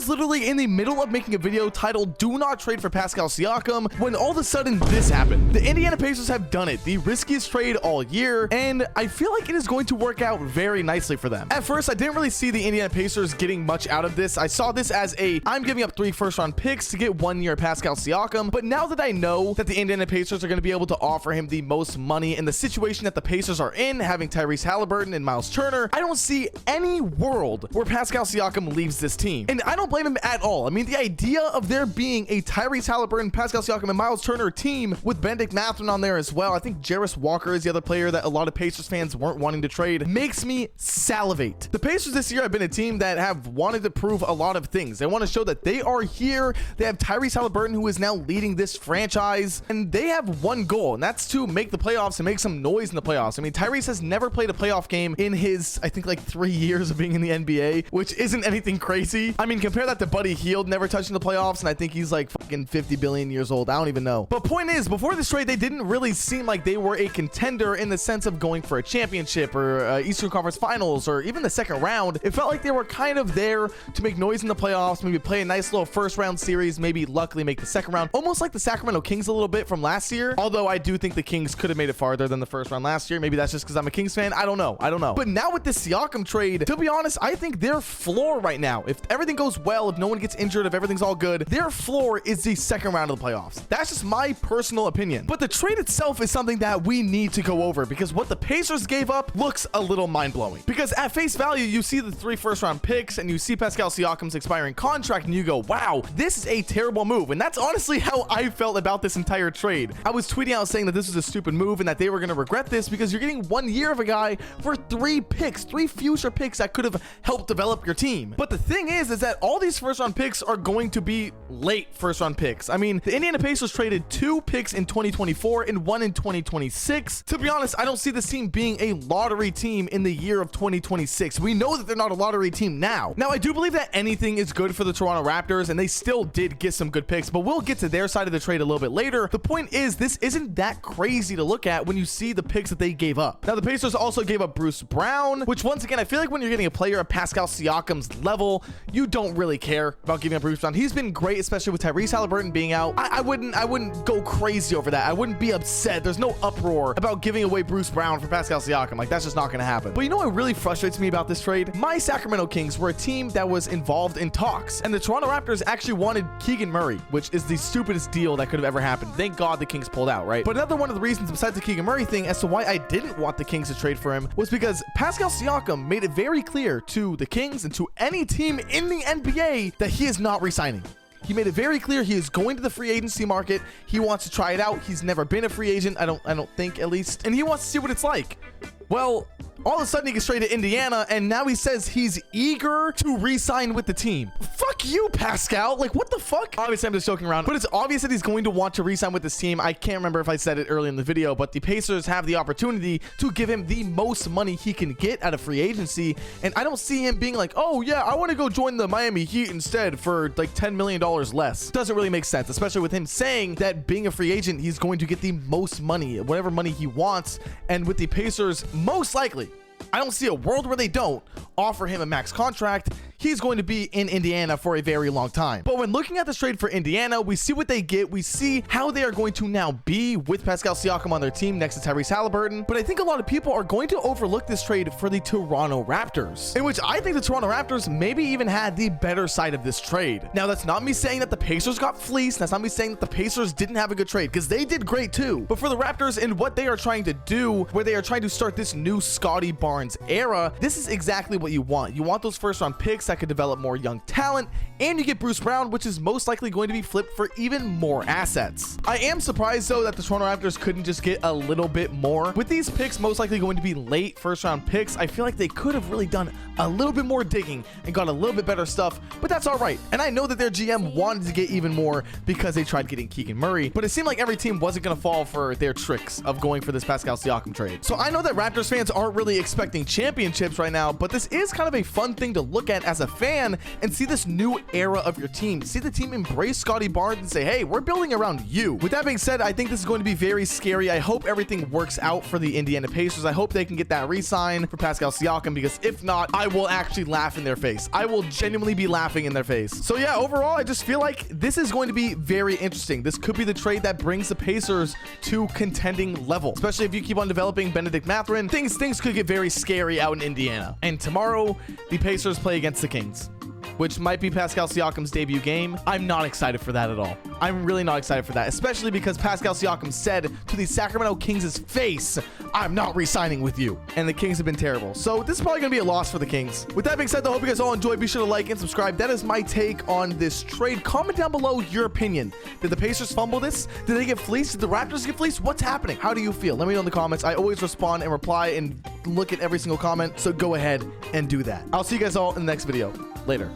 was literally in the middle of making a video titled "Do Not Trade for Pascal Siakam" when all of a sudden this happened. The Indiana Pacers have done it, the riskiest trade all year, and I feel like it is going to work out very nicely for them. At first, I didn't really see the Indiana Pacers getting much out of this. I saw this as I'm giving up 3 first-round picks to get 1 year Pascal Siakam, but now that I know that the Indiana Pacers are going to be able to offer him the most money in the situation that the Pacers are in, having Tyrese Haliburton and Miles Turner, I don't see any world where Pascal Siakam leaves this team. And I don't blame him at all. I mean, the idea of there being a Tyrese Haliburton, Pascal Siakam, and Miles Turner team with Benedict Mathurin on there as well, I think Jarris Walker is the other player that a lot of Pacers fans weren't wanting to trade, makes me salivate. The Pacers this year have been a team that have wanted to prove a lot of things. They want to show that they are here. They have Tyrese Haliburton, who is now leading this franchise, and they have one goal, and that's to make the playoffs and make some noise in the playoffs. I mean, Tyrese has never played a playoff game in his, I think, like 3 years of being in the NBA, which isn't anything crazy. I mean, compare that to Buddy Hield never touching the playoffs, and I think he's like fucking 50 billion years old. I don't even know. But point is, before this trade, they didn't really seem like they were a contender in the sense of going for a championship or Eastern Conference Finals or even the second round. It felt like they were kind of there to make noise in the playoffs, maybe play a nice little first round series, maybe luckily make the second round, almost like the Sacramento Kings a little bit from last year. Although I do think the Kings could have made it farther than the first round last year. Maybe that's just because I'm a Kings fan. I don't know. But now with this Siakam trade, to be honest, I think their floor right now, if everything goes well, if no one gets injured, if everything's all good, their floor is the second round of the playoffs. That's just my personal opinion. But the trade itself is something that we need to go over because what the Pacers gave up looks a little mind-blowing. Because at face value, you see the 3 first-round picks and you see Pascal Siakam's expiring contract and you go, wow, this is a terrible move. And that's honestly how I felt about this entire trade. I was tweeting out saying that this was a stupid move and that they were going to regret this because you're getting 1 year of a guy for 3 picks, 3 future picks that could have helped develop your team. But the thing is that all these first-round picks are going to be late first-round picks. I mean, the Indiana Pacers traded 2 picks in 2024 and 1 in 2026. To be honest, I don't see this team being a lottery team in the year of 2026. We know that they're not a lottery team now. Now, I do believe that anything is good for the Toronto Raptors, and they still did get some good picks, but we'll get to their side of the trade a little bit later. The point is, this isn't that crazy to look at when you see the picks that they gave up. Now, the Pacers also gave up Bruce Brown, which once again, I feel like when you're getting a player of Pascal Siakam's level, you don't really care about giving up Bruce Brown. He's been great, especially with Tyrese Haliburton being out. I wouldn't go crazy over that. I wouldn't be upset. There's no uproar about giving away Bruce Brown for Pascal Siakam. Like, that's just not going to happen. But you know what really frustrates me about this trade? My Sacramento Kings were a team that was involved in talks, and the Toronto Raptors actually wanted Keegan Murray, which is the stupidest deal that could have ever happened. Thank God the Kings pulled out, right? But another one of the reasons besides the Keegan Murray thing as to why I didn't want the Kings to trade for him was because Pascal Siakam made it very clear to the Kings and to any team in the NBA that he is not re-signing. He made it very clear he is going to the free agency market. He wants to try it out. He's never been a free agent, I don't think, at least, and he wants to see what it's like. Well, all of a sudden he gets traded to Indiana, and now he says he's eager to re-sign with the team. Fuck you, Pascal. Like, what the fuck? Obviously, I'm just joking around, but it's obvious that he's going to want to re-sign with this team. I can't remember if I said it early in the video, but the Pacers have the opportunity to give him the most money he can get out of free agency, and I don't see him being like, oh yeah, I want to go join the Miami Heat instead for like $10 million less. Doesn't really make sense, especially with him saying that being a free agent, he's going to get the most money, whatever money he wants, and with the Pacers, most likely, I don't see a world where they don't offer him a max contract. He's going to be in Indiana for a very long time. But when looking at this trade for Indiana, we see what they get. We see how they are going to now be with Pascal Siakam on their team next to Tyrese Haliburton. But I think a lot of people are going to overlook this trade for the Toronto Raptors, in which I think the Toronto Raptors maybe even had the better side of this trade. Now, that's not me saying that the Pacers got fleeced. That's not me saying that the Pacers didn't have a good trade, because they did great too. But for the Raptors and what they are trying to do, where they are trying to start this new Scottie Barnes era, this is exactly what you want. You want those first round picks that could develop more young talent, and you get Bruce Brown, which is most likely going to be flipped for even more assets. I am surprised though that the Toronto Raptors couldn't just get a little bit more. With these picks most likely going to be late first round picks, I feel like they could have really done a little bit more digging and got a little bit better stuff, but that's all right. And I know that their GM wanted to get even more because they tried getting Keegan Murray, but it seemed like every team wasn't going to fall for their tricks of going for this Pascal Siakam trade. So I know that Raptors fans aren't really expecting championships right now, but this is kind of a fun thing to look at as a fan and see this new era of your team. See the team embrace Scottie Barnes and say, hey, we're building around you. With that being said, I think this is going to be very scary. I hope everything works out for the Indiana Pacers. I hope they can get that re-sign for Pascal Siakam, because if not, I will actually laugh in their face. I will genuinely be laughing in their face. So yeah, overall, I just feel like this is going to be very interesting. This could be the trade that brings the Pacers to contending level, especially if you keep on developing Benedict Mathurin. Things could get very scary out in Indiana. And tomorrow, the Pacers play against the Kings, which might be Pascal Siakam's debut game. I'm not excited for that at all. I'm really not excited for that, especially because Pascal Siakam said to the Sacramento Kings' face, I'm not re-signing with you. And the Kings have been terrible. So this is probably going to be a loss for the Kings. With that being said, I hope you guys all enjoyed. Be sure to like and subscribe. That is my take on this trade. Comment down below your opinion. Did the Pacers fumble this? Did they get fleeced? Did the Raptors get fleeced? What's happening? How do you feel? Let me know in the comments. I always respond and reply and look at every single comment. So go ahead and do that. I'll see you guys all in the next video. Later.